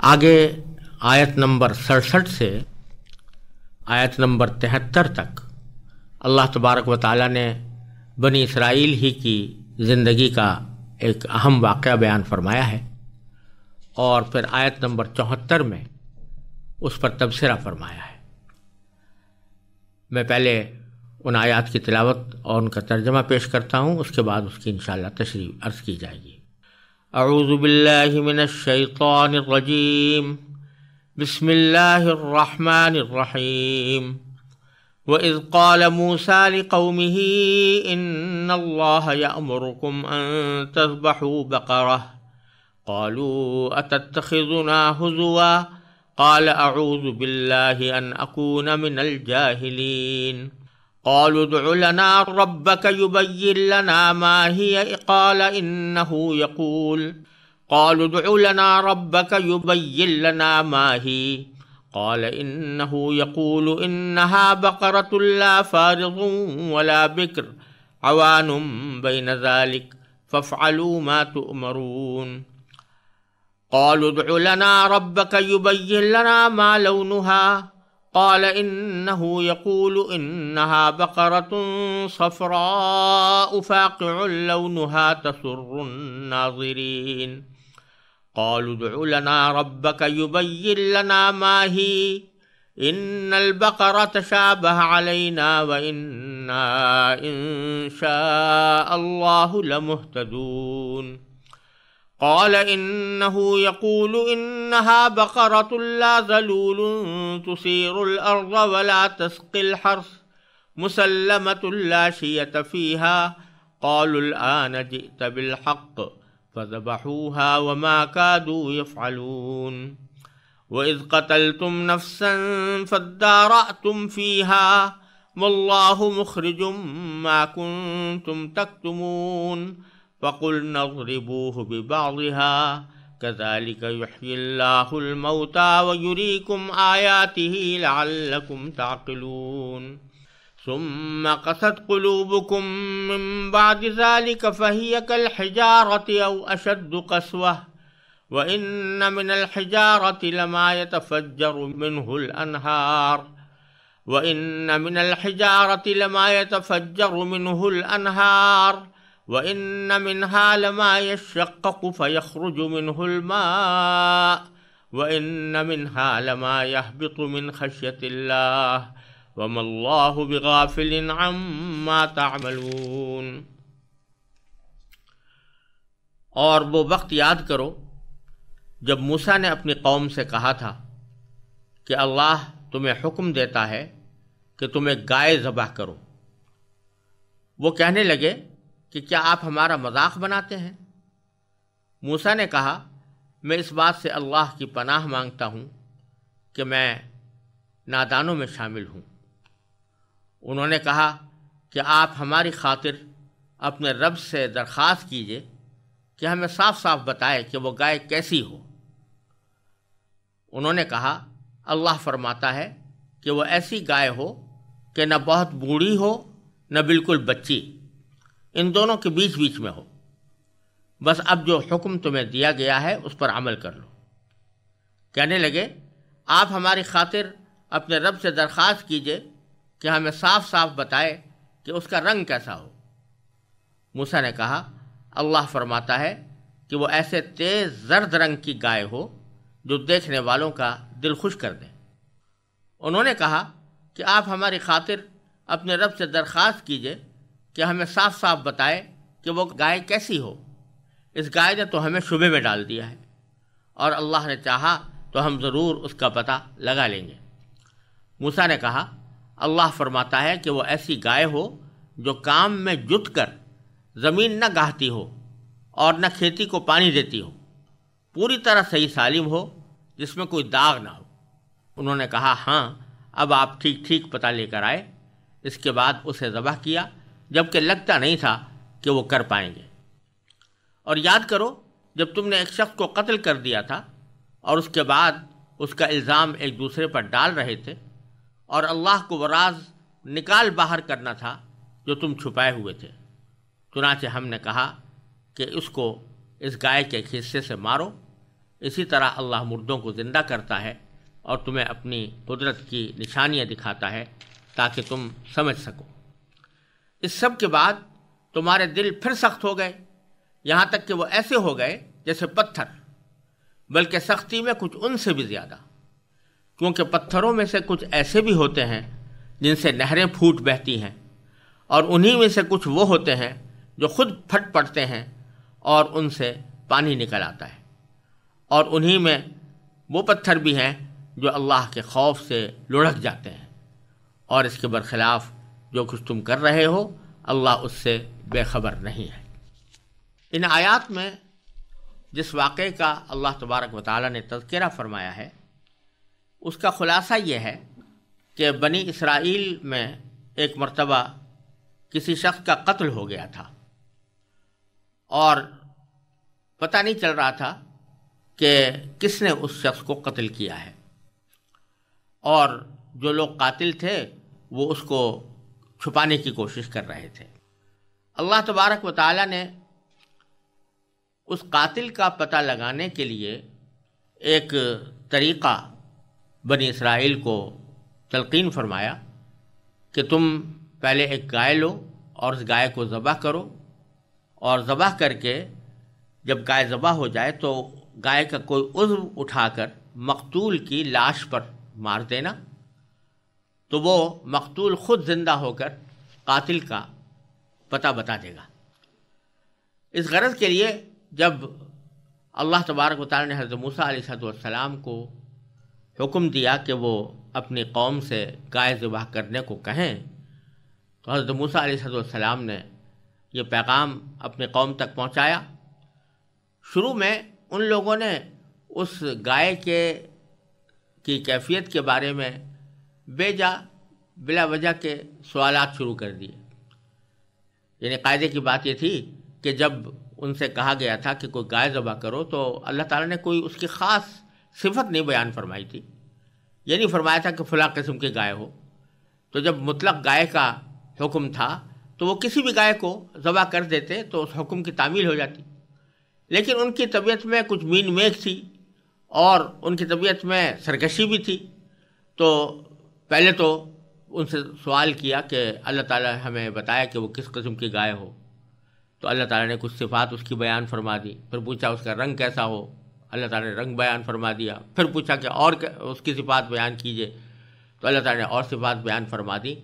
آگے آیت نمبر 67 سے آیت نمبر 73 تک اللہ تبارک و تعالیٰ نے بنی اسرائیل ہی کی زندگی کا ایک اہم واقعہ بیان فرمایا ہے، اور پھر آیت نمبر 74 میں اس پر تبصرہ فرمایا ہے۔ میں پہلے ان آیات کی تلاوت اور ان کا ترجمہ پیش کرتا ہوں، اس کے بعد اس کی انشاءاللہ تشریح عرض کی جائے گی۔ اعوذ باللہ من الشیطان الرجیم، بسم اللہ الرحمن الرحیم۔ وَإِذْ قَالَ مُوسَىٰ لِقَوْمِهِ إِنَّ اللَّهَ يَأْمُرُكُمْ أَن تَذْبَحُوا بَقَرَةً قَالُوا أَتَتَّخِذُنَا هُزُوًا قَالَ أَعُوذُ بِاللَّهِ أَنْ أَكُونَ مِنَ الْجَاهِلِينَ قَالُوا ادْعُ لَنَا رَبَّكَ يُبَيِّن لَّنَا مَا هِيَ قَالَ إِنَّهُ يَقُولُ إِنَّهَا بَقَرَةٌ لَّا فَارِضٌ وَلَا بِكْرٌ عَوَانٌ بَيْنَ ذَلِكَ فَافْعَلُوا مَا تُؤْمَرُونَ قَالُوا ادْعُ لَنَا رَبَّكَ يُبَيِّن لَّنَا مَا لَوْنُهَا قال إنه يقول إنها بقرة صفراء فاقع لونها تسر الناظرين قالوا ادع لنا ربك يبين لنا ما هي إن البقرة تشابه علينا وإنا إن شاء الله لمهتدون قال إنه يقول إنها بقرة لا ذلول تثير الأرض ولا تسقي الحرث مسلمة لا شية فيها قالوا الآن جئت بالحق فذبحوها وما كادوا يفعلون وإذ قتلتم نفسا فادارأتم فيها والله مخرج ما كنتم تكتمون فقلنا اضربوه ببعضها كذلك يحيي الله الموتى ويريكم آياته لعلكم تعقلون ثم قست قلوبكم من بعد ذلك فهي كالحجارة أو أشد قسوة وإن من الحجارة لما يتفجر منه الأنهار وَإِنَّ مِنْهَا لَمَا يَشَّقَّقُ فَيَخْرُجُ مِنْهُ الْمَاءُ وَإِنَّ مِنْهَا لَمَا يَهْبِطُ مِنْ خَشْيَةِ اللَّهِ وَمَا اللَّهُ بِغَافِلٍ عَمَّا تَعْمَلُونَ۔ اور وہ وقت یاد کرو جب موسیٰ نے اپنی قوم سے کہا تھا کہ اللہ تمہیں حکم دیتا ہے کہ تم ایک گائے ذبح کرو۔ وہ کہنے لگے کہ کیا آپ ہمارا مذاق بناتے ہیں؟ موسیٰ نے کہا میں اس بات سے اللہ کی پناہ مانگتا ہوں کہ میں نادانوں میں شامل ہوں۔ انہوں نے کہا کہ آپ ہماری خاطر اپنے رب سے درخواست کیجئے کہ ہمیں صاف صاف بتائے کہ وہ گائے کیسی ہو۔ انہوں نے کہا اللہ فرماتا ہے کہ وہ ایسی گائے ہو کہ نہ بہت بوڑھی ہو نہ بالکل بچی، ان دونوں کے بیچ میں ہو۔ بس اب جو حکم تمہیں دیا گیا ہے اس پر عمل کر لو۔ کہنے لگے آپ ہماری خاطر اپنے رب سے درخواست کیجئے کہ ہمیں صاف صاف بتائے کہ اس کا رنگ کیسا ہو۔ موسیٰ نے کہا اللہ فرماتا ہے کہ وہ ایسے تیز زرد رنگ کی گائے ہو جو دیکھنے والوں کا دل خوش کر دے۔ انہوں نے کہا کہ آپ ہماری خاطر اپنے رب سے درخواست کیجئے کہ ہمیں صاف صاف بتائے کہ وہ گائے کیسی ہو۔ اس گائے نے تو ہمیں شبے میں ڈال دیا ہے، اور اللہ نے چاہا تو ہم ضرور اس کا پتہ لگا لیں گے۔ موسیٰ نے کہا اللہ فرماتا ہے کہ وہ ایسی گائے ہو جو کام میں جت کر زمین نہ گاہتی ہو اور نہ کھیتی کو پانی دیتی ہو، پوری طرح صحیح سالم ہو، جس میں کوئی داغ نہ ہو۔ انہوں نے کہا ہاں اب آپ ٹھیک پتہ لے کر آئے۔ اس کے بعد اسے ذبح کیا جبکہ لگتا نہیں تھا کہ وہ کر پائیں گے۔ اور یاد کرو جب تم نے ایک شخص کو قتل کر دیا تھا اور اس کے بعد اس کا الزام ایک دوسرے پر ڈال رہے تھے، اور اللہ کو وہ راز نکال باہر کرنا تھا جو تم چھپائے ہوئے تھے۔ چنانچہ ہم نے کہا کہ اس کو اس گائے کے ایک حصے سے مارو اسی طرح اللہ مردوں کو زندہ کرتا ہے اور تمہیں اپنی قدرت کی نشانیاں دکھاتا ہے تاکہ تم سمجھ سکو۔ اس سب کے بعد تمہارے دل پھر سخت ہو گئے، یہاں تک کہ وہ ایسے ہو گئے جیسے پتھر، بلکہ سختی میں کچھ ان سے بھی زیادہ، کیونکہ پتھروں میں سے کچھ ایسے بھی ہوتے ہیں جن سے نہریں پھوٹ بہتی ہیں، اور انہی میں سے کچھ وہ ہوتے ہیں جو خود پھٹ پڑتے ہیں اور ان سے پانی نکل آتا ہے، اور انہی میں وہ پتھر بھی ہیں جو اللہ کے خوف سے لڑھک جاتے ہیں، اور اس کے برخلاف جو کچھ تم کر رہے ہو اللہ اس سے بے خبر نہیں ہے۔ ان آیات میں جس واقعے کا اللہ تبارک و تعالیٰ نے تذکرہ فرمایا ہے اس کا خلاصہ یہ ہے کہ بنی اسرائیل میں ایک مرتبہ کسی شخص کا قتل ہو گیا تھا، اور پتہ نہیں چل رہا تھا کہ کس نے اس شخص کو قتل کیا ہے، اور جو لوگ قاتل تھے وہ اس کو چھپانے کی کوشش کر رہے تھے۔ اللہ تبارک و تعالیٰ نے اس قاتل کا پتہ لگانے کے لیے ایک طریقہ بنی اسرائیل کو تلقین فرمایا کہ تم پہلے ایک گائے لو اور اس گائے کو ذبح کرو، اور ذبح کر کے جب گائے ذبح ہو جائے تو گائے کا کوئی عضو اٹھا کر مقتول کی لاش پر مار دینا، تو وہ مقتول خود زندہ ہو کر قاتل کا پتہ بتا دے گا۔ اس غرض کے لیے جب اللہ تبارک و تعالیٰ نے حضرت موسیٰ علیہ السلام کو حکم دیا کہ وہ اپنی قوم سے گائے ذبح کرنے کو کہیں، تو حضرت موسیٰ علیہ السلام نے یہ پیغام اپنی قوم تک پہنچایا۔ شروع میں ان لوگوں نے اس گائے کی کیفیت کے بارے میں بلا وجہ کے سوالات شروع کر دیے، یعنی قاعدے کی بات یہ تھی کہ جب ان سے کہا گیا تھا کہ کوئی گائے ذبح کرو تو اللہ تعالیٰ نے کوئی اس کی خاص صفت نہیں بیان فرمائی تھی، یہ نہیں فرمایا تھا کہ فلاں قسم کی گائے ہو۔ تو جب مطلق گائے کا حکم تھا تو وہ کسی بھی گائے کو ذبح کر دیتے تو اس حکم کی تعمیل ہو جاتی، لیکن ان کی طبیعت میں کچھ مین میخ تھی اور ان کی طبیعت میں سرکشی بھی تھی، تو پہلے تو ان سے سوال کیا کہ اللہ تعالیٰ ہمیں بتایا کہ وہ کس قسم کی گائے ہو، تو اللہ تعالیٰ نے کچھ صفات اس کی بیان فرما دی، پھر پوچھا اس کا رنگ کیسا ہو، اللہ تعالیٰ نے رنگ بیان فرما دیا، پھر پوچھا کہ اور اس کی صفات بیان کیجئے، تو اللہ تعالیٰ نے اور صفات بیان فرما دی،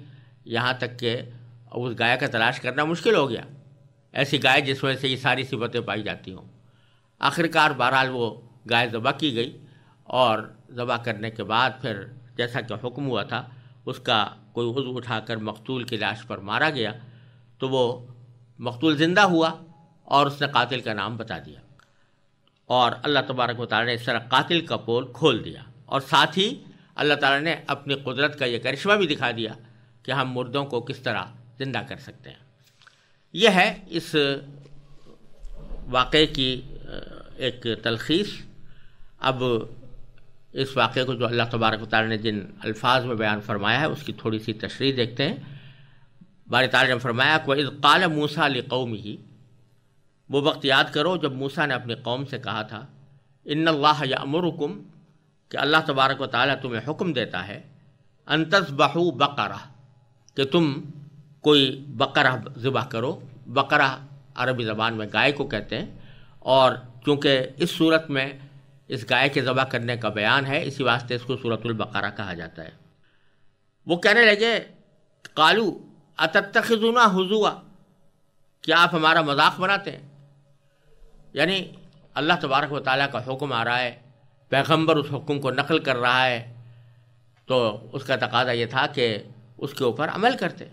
یہاں تک کہ اس گائے کا تلاش کرنا مشکل ہو گیا، ایسی گائے جس میں سے یہ ساری صفتیں پائی جاتی ہوں۔ آخرکار بہرحال وہ گائے ذبح کی گئی، اور ذبح کرنے کے بعد پھر جیسا کہ حکم ہوا تھا اس کا کوئی عضو اٹھا کر مقتول کی لاش پر مارا گیا، تو وہ مقتول زندہ ہوا اور اس نے قاتل کا نام بتا دیا، اور اللہ تبارک و تعالیٰ نے اس طرح قاتل کا پول کھول دیا، اور ساتھ ہی اللہ تعالیٰ نے اپنی قدرت کا یہ کرشمہ بھی دکھا دیا کہ ہم مردوں کو کس طرح زندہ کر سکتے ہیں۔ یہ ہے اس واقعے کی ایک تلخیص۔ اب اس واقعے کو جو اللہ تبارک و تعالیٰ نے جن الفاظ میں بیان فرمایا ہے اس کی تھوڑی سی تشریح دیکھتے ہیں۔ باری تعالیٰ نے فرمایا کہ وَإِذْ قَالَ مُوسَىٰ لِقَوْمِهِ، وہ وقت یاد کرو جب موسیٰ نے اپنی قوم سے کہا تھا إِنَّ اللَّهَ يَأْمُرُكُمْ، کہ اللہ تبارک و تعالیٰ تمہیں حکم دیتا ہے أَن تَذْبَحُوا بَقَرَةً، کہ تم کوئی بقرہ ذبح کرو۔ بقرہ عربی زبان میں گائے کو کہتے ہیں، اور چونکہ اس صورت میں اس گائے کے ذبح کرنے کا بیان ہے اسی واسطے اس کو سورۃ البقرہ کہا جاتا ہے۔ وہ کہنے لگے قالوا اتتخذونا ہزوا، کیا آپ ہمارا مذاق بناتے ہیں؟ یعنی اللہ تبارک و تعالیٰ کا حکم آ رہا ہے، پیغمبر اس حکم کو نقل کر رہا ہے، تو اس کا تقاضا یہ تھا کہ اس کے اوپر عمل کرتے،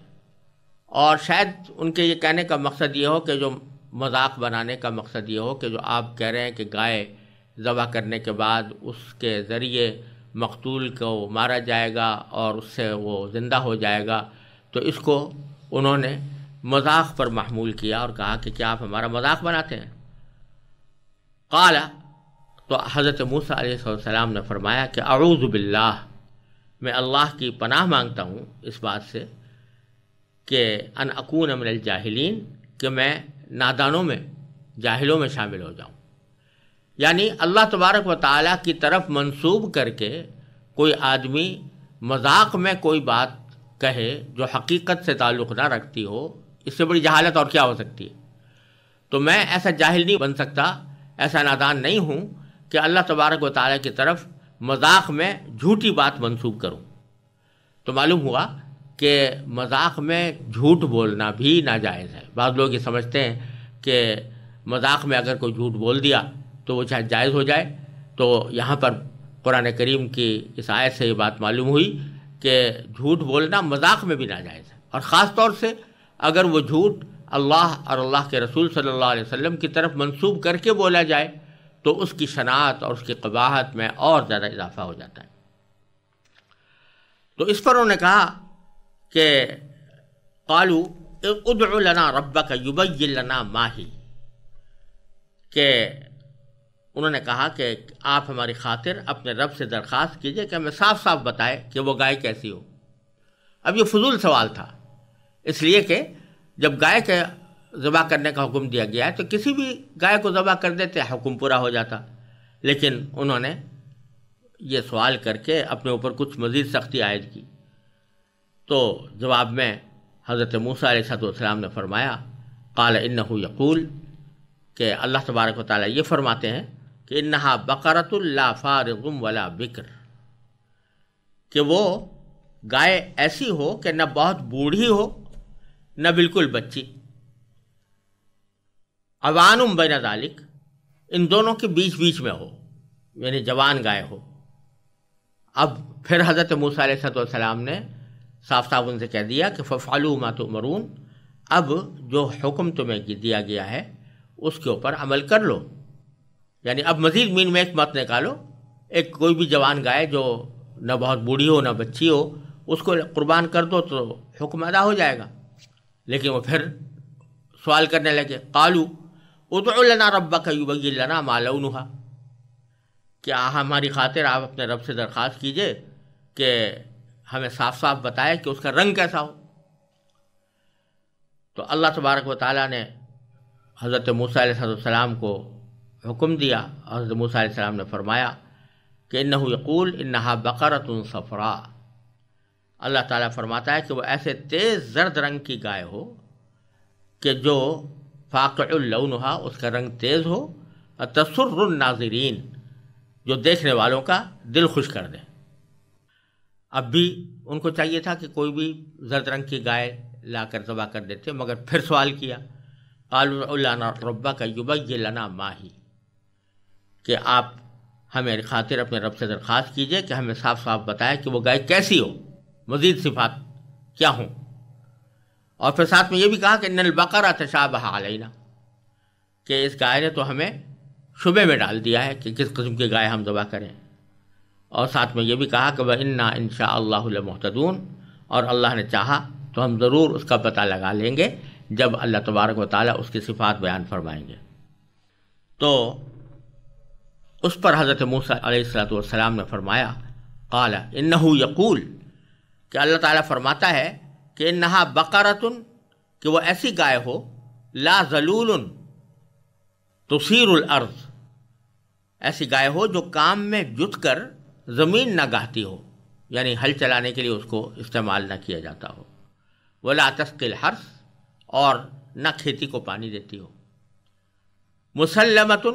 اور شاید ان کے یہ کہنے کا مقصد یہ ہو کہ جو مذاق بنانے کا مقصد یہ ہو کہ جو آپ کہہ رہے ہیں کہ گائے ذبح کرنے کے بعد اس کے ذریعے مقتول کو مارا جائے گا اور اس سے وہ زندہ ہو جائے گا، تو اس کو انہوں نے مذاق پر محمول کیا اور کہا کہ کیا آپ ہمارا مذاق بناتے ہیں؟ قال، تو حضرت موسیٰ علیہ السلام نے فرمایا کہ اعوذ باللہ، میں اللہ کی پناہ مانگتا ہوں اس بات سے کہ ان اکون من الجاہلین، کہ میں نادانوں میں جاہلوں میں شامل ہو جاؤں۔ یعنی اللہ تبارک و تعالیٰ کی طرف منسوب کر کے کوئی آدمی مذاق میں کوئی بات کہے جو حقیقت سے تعلق نہ رکھتی ہو، اس سے بڑی جہالت اور کیا ہو سکتی ہے؟ تو میں ایسا جاہل نہیں بن سکتا، ایسا نادان نہیں ہوں کہ اللہ تبارک و تعالیٰ کی طرف مذاق میں جھوٹی بات منسوب کروں۔ تو معلوم ہوا کہ مذاق میں جھوٹ بولنا بھی ناجائز ہے۔ بعض لوگ یہ سمجھتے ہیں کہ مذاق میں اگر کوئی جھوٹ بول دیا تو وہ چاہے جائز ہو جائے، تو یہاں پر قرآن کریم کی اس آیت سے یہ بات معلوم ہوئی کہ جھوٹ بولنا مذاق میں بھی ناجائز ہے، اور خاص طور سے اگر وہ جھوٹ اللہ اور اللہ کے رسول صلی اللہ علیہ وسلم کی طرف منسوب کر کے بولا جائے تو اس کی شناعت اور اس کی قباحت میں اور زیادہ اضافہ ہو جاتا ہے۔ تو اس پر انہوں نے کہا کہ قالوا ادع لنا ربک یبین لنا ما ہی، کہ انہوں نے کہا کہ آپ ہماری خاطر اپنے رب سے درخواست کیجئے کہ ہمیں صاف صاف بتائے کہ وہ گائے کیسی ہو۔ اب یہ فضول سوال تھا، اس لیے کہ جب گائے کے ذبح کرنے کا حکم دیا گیا ہے تو کسی بھی گائے کو ذبح کر دیتے، حکم پورا ہو جاتا، لیکن انہوں نے یہ سوال کر کے اپنے اوپر کچھ مزید سختی عائد کی۔ تو جواب میں حضرت موسیٰ علیہ السلام نے فرمایا قال انہ یقول، کہ اللہ تبارک و تعالیٰ یہ فرماتے ہیں کہ انہا بقرۃ لا فارغ ولا بکر، کہ وہ گائے ایسی ہو کہ نہ بہت بوڑھی ہو نہ بالکل بچی، عوان بین ذالک، ان دونوں کے بیچ بیچ میں ہو، یعنی جوان گائے ہو۔ اب پھر حضرت موسیٰ علیہ السلام نے صاف صاف ان سے کہہ دیا کہ ففعلوا ما تؤمرون، اب جو حکم تمہیں دیا گیا ہے اس کے اوپر عمل کر لو، یعنی اب مزید مین میں ایک مت نکالو، ایک کوئی بھی جوان گائے جو نہ بہت بوڑھی ہو نہ بچی ہو اس کو قربان کر دو تو حکم ادا ہو جائے گا۔ لیکن وہ پھر سوال کرنے لگے قالوا ادع لنا ربک یبین لنا ما لونھا، کیا ہماری خاطر آپ اپنے رب سے درخواست کیجئے کہ ہمیں صاف صاف بتائے کہ اس کا رنگ کیسا ہو۔ تو اللہ تبارک و تعالیٰ نے حضرت موسیٰ علیہ السلام کو حکم دیا، حضرت موسیٰ علیہ السلام نے فرمایا کہ انہ یقول انہا بقرۃ صفراء، اللہ تعالیٰ فرماتا ہے کہ وہ ایسے تیز زرد رنگ کی گائے ہو کہ جو فاقع لونھا، اس کا رنگ تیز ہو، تسر الناظرین، جو دیکھنے والوں کا دل خوش کر دے۔ اب بھی ان کو چاہیے تھا کہ کوئی بھی زرد رنگ کی گائے لا کر ذبح کر دیتے، مگر پھر سوال کیا قالوا ادع لنا ربک یبین لنا ما ہی، کہ آپ ہمیں خاطر اپنے رب سے درخواست کیجئے کہ ہمیں صاف صاف بتائے کہ وہ گائے کیسی ہو، مزید صفات کیا ہوں۔ اور پھر ساتھ میں یہ بھی کہا کہ ان البقرۃ تشابہ علینا، کہ اس گائے نے تو ہمیں شبے میں ڈال دیا ہے کہ کس قسم کی گائے ہم ذبح کریں۔ اور ساتھ میں یہ بھی کہا کہ وَإِنَّا إِن شَاءَ اللَّهُ لَمُهْتَدُونَ، اور اللہ نے چاہا تو ہم ضرور اس کا پتہ لگا لیں گے جب اللہ تبارک و تعالیٰ اس کی صفات بیان فرمائیں گے۔ تو اس پر حضرت موسیٰ علیہ السلام نے فرمایا قال انہ یقول، کہ اللہ تعالیٰ فرماتا ہے کہ انہا بقرۃ، کہ وہ ایسی گائے ہو لا ذلول تثیر الارض، ایسی گائے ہو جو کام میں جت کر زمین نہ گاہتی ہو، یعنی ہل چلانے کے لیے اس کو استعمال نہ کیا جاتا ہو، ولا تسقی الحرث، اور نہ کھیتی کو پانی دیتی ہو، مسلمۃ،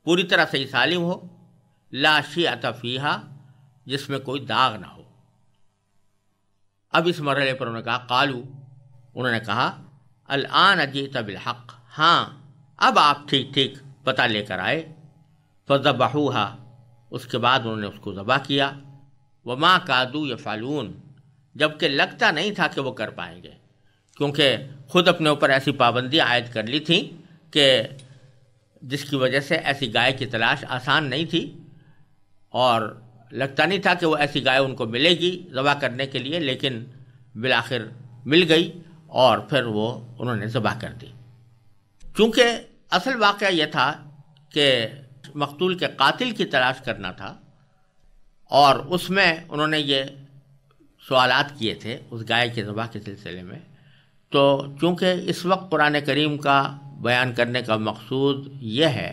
پوری طرح صحیح سالم ہو، لا شیعۃ فیہا، جس میں کوئی داغ نہ ہو۔ اب اس مرحلے پر انہوں نے کہا قالوا، انہوں نے کہا الآن جئت بالحق، ہاں اب آپ ٹھیک ٹھیک پتہ لے کر آئے، فذبحوہا، اس کے بعد انہوں نے اس کو ذبح کیا، وما کادوا یفعلون، جبکہ لگتا نہیں تھا کہ وہ کر پائیں گے، کیونکہ خود اپنے اوپر ایسی پابندیاں عائد کر لی تھیں کہ جس کی وجہ سے ایسی گائے کی تلاش آسان نہیں تھی، اور لگتا نہیں تھا کہ وہ ایسی گائے ان کو ملے گی ذبح کرنے کے لیے، لیکن بالآخر مل گئی اور پھر وہ انہوں نے ذبح کر دی۔ چونکہ اصل واقعہ یہ تھا کہ مقتول کے قاتل کی تلاش کرنا تھا، اور اس میں انہوں نے یہ سوالات کیے تھے اس گائے کے ذبح کے سلسلے میں، تو چونکہ اس وقت قرآن کریم کا بیان کرنے کا مقصود یہ ہے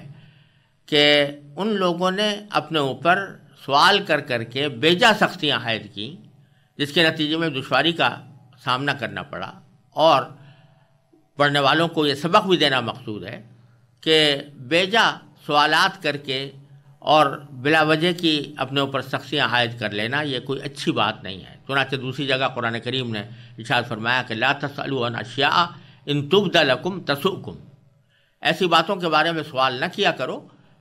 کہ ان لوگوں نے اپنے اوپر سوال کر کر کے بیجا سختیاں عائد کیں، جس کے نتیجے میں دشواری کا سامنا کرنا پڑا، اور پڑھنے والوں کو یہ سبق بھی دینا مقصود ہے کہ بیجا سوالات کر کے اور بلا وجہ کی اپنے اوپر سختیاں عائد کر لینا یہ کوئی اچھی بات نہیں ہے۔ چنانچہ دوسری جگہ قرآن کریم نے ارشاد فرمایا کہ لا تسألوا عن اشیاء ان تبد لکم تسؤکم، ایسی باتوں کے بارے میں سوال نہ کیا کرو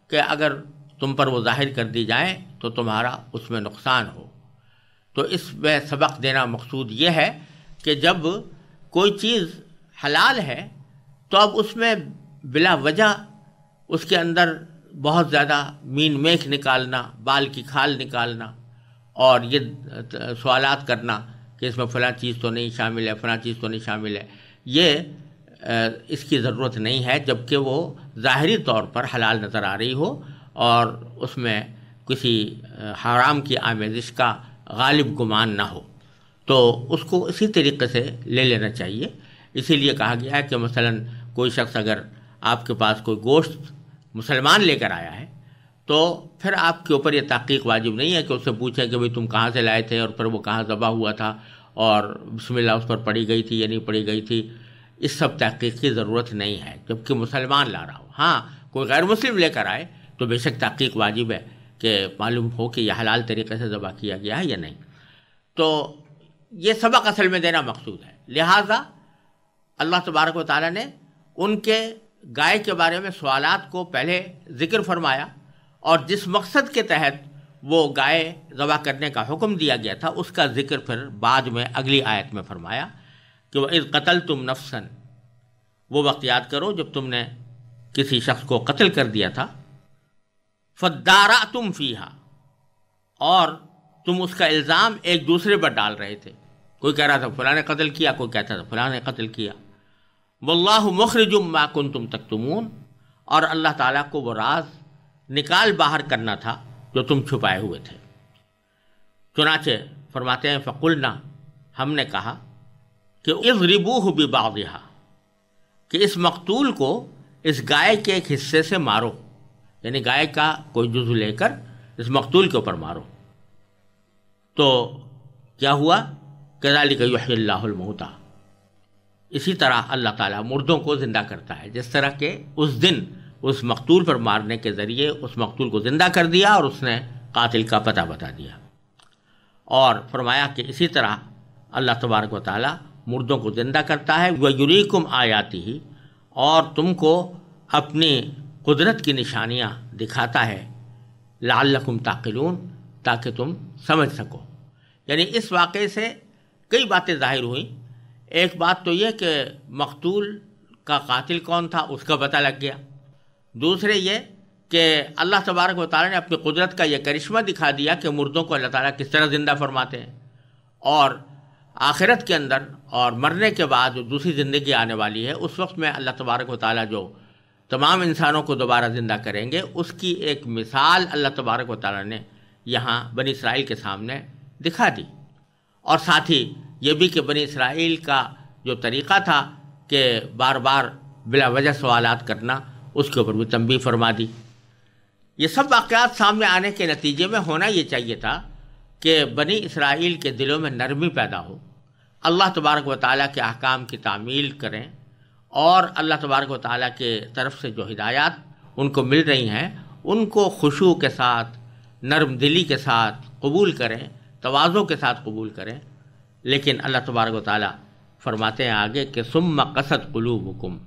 کہ اگر تم پر وہ ظاہر کر دی جائیں تو تمہارا اس میں نقصان ہو۔ تو اس میں سبق دینا مقصود یہ ہے کہ جب کوئی چیز حلال ہے تو اب اس میں بلا وجہ اس کے اندر بہت زیادہ مین میخ نکالنا، بال کی کھال نکالنا اور یہ سوالات کرنا کہ اس میں فلاں چیز تو نہیں شامل ہے، فلاں چیز تو نہیں شامل ہے، یہ اس کی ضرورت نہیں ہے، جبکہ وہ ظاہری طور پر حلال نظر آ رہی ہو اور اس میں کسی حرام کی آمیزش کا غالب گمان نہ ہو، تو اس کو اسی طریقے سے لے لینا چاہیے۔ اسی لیے کہا گیا ہے کہ مثلاً کوئی شخص اگر آپ کے پاس کوئی گوشت مسلمان لے کر آیا ہے تو پھر آپ کے اوپر یہ تحقیق واجب نہیں ہے کہ اس سے پوچھیں کہ بھئی تم کہاں سے لائے تھے اور پھر وہ کہاں ذبح ہوا تھا اور بسم اللہ اس پر پڑھی گئی تھی یا نہیں پڑھی گئی تھی، اس سب تحقیق کی ضرورت نہیں ہے جبکہ مسلمان لا رہا ہو۔ ہاں کوئی غیر مسلم لے کر آئے تو بے شک تحقیق واجب ہے کہ معلوم ہو کہ یہ حلال طریقے سے ذبح کیا گیا ہے یا نہیں۔ تو یہ سبق اصل میں دینا مقصود ہے، لہٰذا اللہ تبارک و تعالیٰ نے ان کے گائے کے بارے میں سوالات کو پہلے ذکر فرمایا، اور جس مقصد کے تحت وہ گائے ذبح کرنے کا حکم دیا گیا تھا اس کا ذکر پھر بعد میں اگلی آیت میں فرمایا کہ وَإِذْ قَتَلْتُمْ نَفْسًا، وہ وقت یاد کرو جب تم نے کسی شخص کو قتل کر دیا تھا، فَادَّارَأْتُمْ فِيهَا، اور تم اس کا الزام ایک دوسرے پر ڈال رہے تھے، کوئی کہہ رہا تھا فلاں نے قتل کیا، کوئی کہتا تھا فلاں نے قتل کیا، واللہ مخرج ما کنتم تکتمون، اور اللہ تعالیٰ کو وہ راز نکال باہر کرنا تھا جو تم چھپائے ہوئے تھے۔ چنانچہ فرماتے ہیں فقلنا، ہم نے کہا کہ اضربوہ ببعضھا، کہ اس مقتول کو اس گائے کے ایک حصے سے مارو، یعنی گائے کا کوئی جزو لے کر اس مقتول کے اوپر مارو۔ تو کیا ہوا؟ کذالک یحیی اللہ الموتیٰ، اسی طرح اللہ تعالیٰ مردوں کو زندہ کرتا ہے، جس طرح کہ اس دن اس مقتول پر مارنے کے ذریعے اس مقتول کو زندہ کر دیا اور اس نے قاتل کا پتہ بتا دیا، اور فرمایا کہ اسی طرح اللہ تبارک و تعالیٰ مردوں کو زندہ کرتا ہے، وَيُرِيكُمْ آیاتہ، اور تم کو اپنی قدرت کی نشانیاں دکھاتا ہے، لعلکم تعقلون، تاکہ تم سمجھ سکو۔ یعنی اس واقعے سے کئی باتیں ظاہر ہوئیں۔ ایک بات تو یہ کہ مقتول کا قاتل کون تھا اس کا پتہ لگ گیا، دوسرے یہ کہ اللہ تبارک و تعالیٰ نے اپنی قدرت کا یہ کرشمہ دکھا دیا کہ مردوں کو اللہ تعالیٰ کس طرح زندہ فرماتے ہیں، اور آخرت کے اندر اور مرنے کے بعد جو دوسری زندگی آنے والی ہے اس وقت میں اللہ تبارک و تعالیٰ جو تمام انسانوں کو دوبارہ زندہ کریں گے اس کی ایک مثال اللہ تبارک و تعالیٰ نے یہاں بنی اسرائیل کے سامنے دکھا دی، اور ساتھ ہی یہ بھی کہ بنی اسرائیل کا جو طریقہ تھا کہ بار بار بلا وجہ سوالات کرنا، اس کے اوپر بھی تنبیہ فرما دی۔ یہ سب واقعات سامنے آنے کے نتیجے میں ہونا یہ چاہیے تھا کہ بنی اسرائیل کے دلوں میں نرمی پیدا ہو، اللہ تبارک و تعالیٰ کے احکام کی تعمیل کریں، اور اللہ تبارک و تعالیٰ کے طرف سے جو ہدایات ان کو مل رہی ہیں ان کو خشوع کے ساتھ، نرم دلی کے ساتھ قبول کریں، تواضع کے ساتھ قبول کریں۔ لیکن اللہ تبارک و تعالیٰ فرماتے ہیں آگے کہ ثم قست قلوبکم،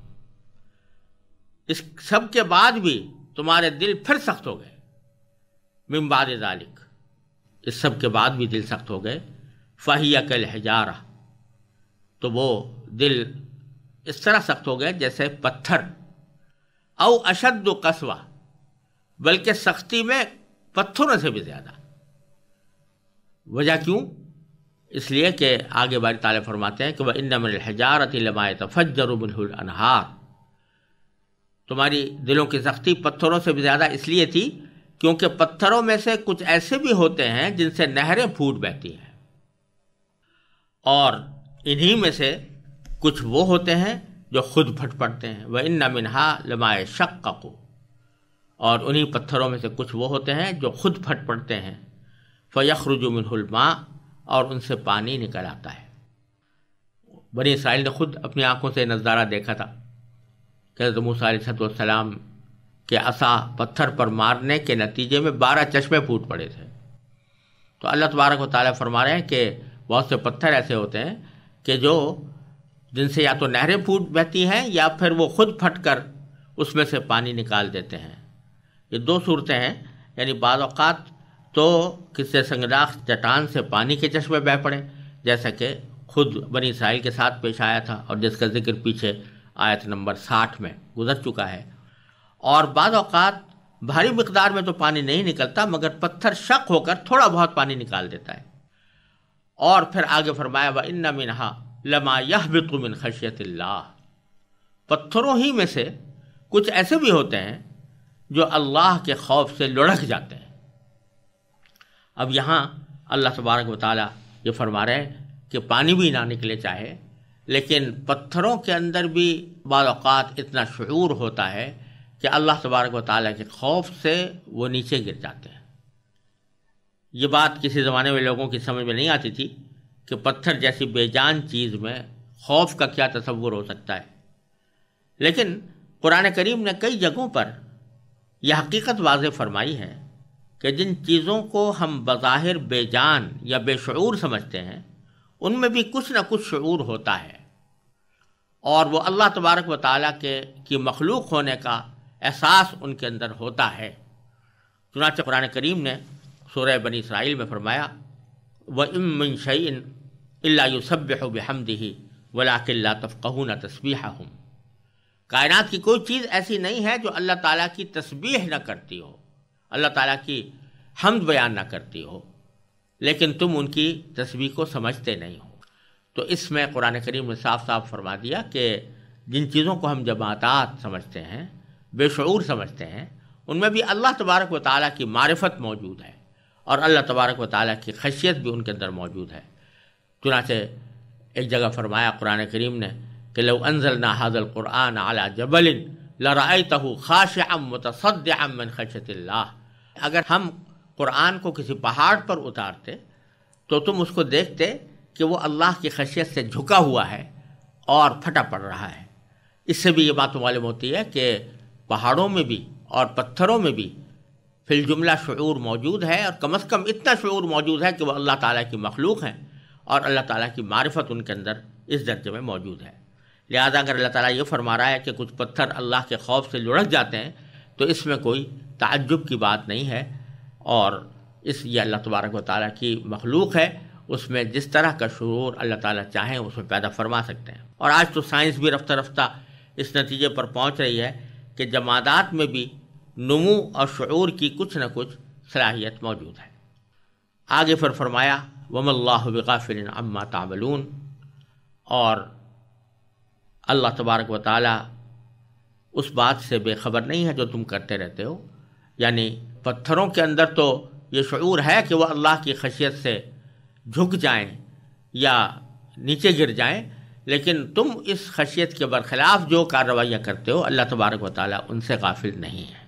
اس سب کے بعد بھی تمہارے دل پھر سخت ہو گئے، من بعد ذالک، اس سب کے بعد بھی دل سخت ہو گئے، فہی کالحجارہ، تو وہ دل اس طرح سخت ہو گئے جیسے پتھر، او اشد قسوہ، بلکہ سختی میں پتھروں سے بھی زیادہ۔ وجہ کیوں؟ اس لیے کہ آگے باری تعالیٰ فرماتے ہیں کہ وَإِنَّ مِنَ الْحِجَارَةِ لَمَا يَتَفَجَّرُ مِنْهُ الْأَنْهَارُ، تمہاری دلوں کی سختی پتھروں سے بھی زیادہ اس لیے تھی کیونکہ پتھروں میں سے کچھ ایسے بھی ہوتے ہیں جن سے نہریں پھوٹ بہتی ہیں، اور انہی میں سے کچھ وہ ہوتے ہیں جو خود پھٹ پڑتے ہیں۔ وَإِنَّ مِنْهَا لَمَا يَشَقَّقُ، اور انہی پتھروں میں سے کچھ وہ ہوتے ہیں جو خود پھٹ پڑتے ہیں، فَيَخْرُجُ مِنْهُ الْمَاءُ، اور ان سے پانی نکل آتا ہے۔ بنی اسرائیل نے خود اپنی آنکھوں سے نظارہ دیکھا تھا کہ حضرت موسیٰ علیہ السلام کے عصا پتھر پر مارنے کے نتیجے میں 12 چشمے پھوٹ پڑے تھے۔ تو اللہ تبارک و تعالیٰ فرما رہے ہیں کہ بہت سے پتھر ایسے ہوتے ہیں کہ جن سے یا تو نہریں پھوٹ بہتی ہیں یا پھر وہ خود پھٹ کر اس میں سے پانی نکال دیتے ہیں۔ یہ دو صورتیں ہیں، یعنی بعض اوقات تو کسی سنگلاخ چٹان سے پانی کے چشمے بہہ پڑے، جیسا کہ خود بنی اسرائیل کے ساتھ پیش آیا تھا اور جس کا ذکر پیچھے آیت نمبر 60 میں گزر چکا ہے۔ اور بعض اوقات بھاری مقدار میں تو پانی نہیں نکلتا، مگر پتھر شق ہو کر تھوڑا بہت پانی نکال دیتا ہے۔ اور پھر آگے فرمایا وَإِنَّ مِنْهَا لَمَا يَهْبِطُ مِنْ خَشْيَةِ اللَّهِ، پتھروں ہی میں سے کچھ ایسے بھی ہوتے ہیں جو اللہ کے خوف سے لڑک جاتے ہیں۔ اب یہاں اللہ تبارک و تعالیٰ یہ فرما رہے ہیں کہ پانی بھی نہ نکلے چاہے، لیکن پتھروں کے اندر بھی بعض اوقات اتنا شعور ہوتا ہے کہ اللہ تبارک و تعالیٰ کے خوف سے وہ نیچے گر جاتے ہیں۔ یہ بات کسی زمانے میں لوگوں کی سمجھ میں نہیں آتی تھی کہ پتھر جیسی بے جان چیز میں خوف کا کیا تصور ہو سکتا ہے، لیکن قرآن کریم نے کئی جگہوں پر یہ حقیقت واضح فرمائی ہے کہ جن چیزوں کو ہم بظاہر بے جان یا بے شعور سمجھتے ہیں ان میں بھی کچھ نہ کچھ شعور ہوتا ہے، اور وہ اللہ تبارک و تعالیٰ کی مخلوق ہونے کا احساس ان کے اندر ہوتا ہے۔ چنانچہ قرآن کریم نے سورہ بنی اسرائیل میں فرمایا وَإِن مِّن شَيْءٍ إِلَّا يُسَبِّحُ بِحَمْدِهِ وَلَٰكِن لَّا تَفْقَهُونَ تَسْبِيحَهُمْ، کائنات کی کوئی چیز ایسی نہیں ہے جو اللہ تعالیٰ کی تسبیح نہ کرتی ہو، اللہ تعالیٰ کی حمد بیان نہ کرتی ہو، لیکن تم ان کی تسبیح کو سمجھتے نہیں ہو۔ تو اس میں قرآن کریم نے صاف صاف فرما دیا کہ جن چیزوں کو ہم جماعتات سمجھتے ہیں، بے شعور سمجھتے ہیں، ان میں بھی اللہ تبارک و تعالیٰ کی معرفت موجود ہے اور اللہ تبارک و تعالیٰ کی خشیت بھی ان کے اندر موجود ہے۔ چنانچہ ایک جگہ فرمایا قرآن کریم نے کہ لو انزلنا هذا القرآن على جبل لرأيته خاشعا متصدعا من خشیۃ اللہ، اگر ہم قرآن کو کسی پہاڑ پر اتارتے تو تم اس کو دیکھتے کہ وہ اللہ کی خشیت سے جھکا ہوا ہے اور پھٹا پڑ رہا ہے۔ اس سے بھی یہ بات معلوم ہوتی ہے کہ پہاڑوں میں بھی اور پتھروں میں بھی فی الجملہ شعور موجود ہے، اور کم از کم اتنا شعور موجود ہے کہ وہ اللہ تعالیٰ کی مخلوق ہیں اور اللہ تعالیٰ کی معرفت ان کے اندر اس درجے میں موجود ہے۔ لہذا اگر اللہ تعالیٰ یہ فرما رہا ہے کہ کچھ پتھر اللہ کے خوف سے لڑک جاتے ہیں تو اس میں کوئی تعجب کی بات نہیں ہے، اور یہ اللہ تبارک و تعالیٰ کی مخلوق ہے، اس میں جس طرح کا شعور اللہ تعالیٰ چاہیں اس میں پیدا فرما سکتے ہیں۔ اور آج تو سائنس بھی رفتہ رفتہ اس نتیجے پر پہنچ رہی ہے کہ جمادات میں بھی نمو اور شعور کی کچھ نہ کچھ صلاحیت موجود ہے۔ آگے پھر فرمایا وَمَا اللَّهُ بِغَافِلٍ عَمَّا تَعْمَلُونَ، اور اللہ تبارک و تعالیٰ اس بات سے بے خبر نہیں ہے جو تم کرتے رہتے ہو۔ یعنی پتھروں کے اندر تو یہ شعور ہے کہ وہ اللہ کی خشیت سے جھک جائیں یا نیچے گر جائیں، لیکن تم اس خشیت کے برخلاف جو کارروائیاں کرتے ہو اللہ تبارک و تعالیٰ ان سے غافل نہیں ہے۔